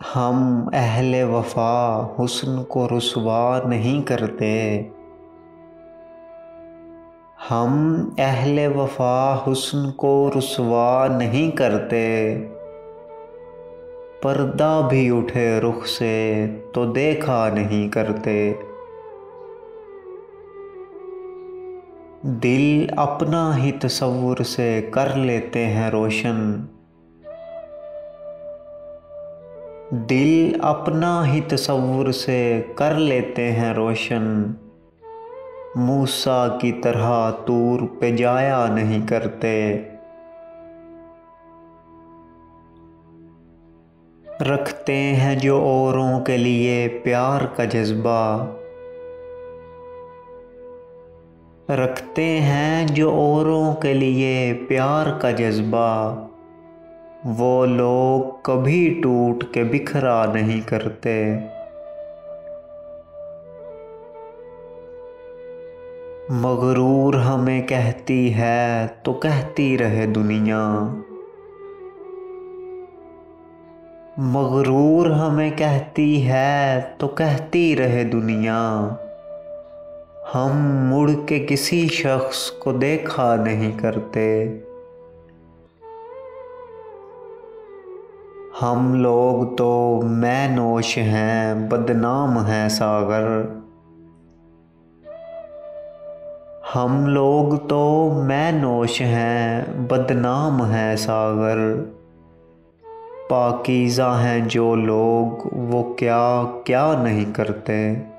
हम अहले वफा हुस्न को रुसवा नहीं करते। हम अहले वफा हुस्न को रुसवा नहीं करते। पर्दा भी उठे रुख से तो देखा नहीं करते। दिल अपना ही तसव्वुर से कर लेते हैं रोशन। दिल अपना ही तसव्वुर से कर लेते हैं रोशन। मूसा की तरह तूर पे जाया नहीं करते। रखते हैं जो औरों के लिए प्यार का जज्बा। रखते हैं जो औरों के लिए प्यार का जज्बा। वो लोग कभी टूट के बिखरा नहीं करते। मगरूर हमें कहती है तो कहती रहे दुनिया। मगरूर हमें कहती है तो कहती रहे दुनिया। हम मुड़ के किसी शख्स को देखा नहीं करते। हम लोग तो मैं नोश हैं, बदनाम है सागर। हम लोग तो मैं नोश हैं, बदनाम है सागर। पाकीज़ा हैं जो लोग वो क्या क्या नहीं करते।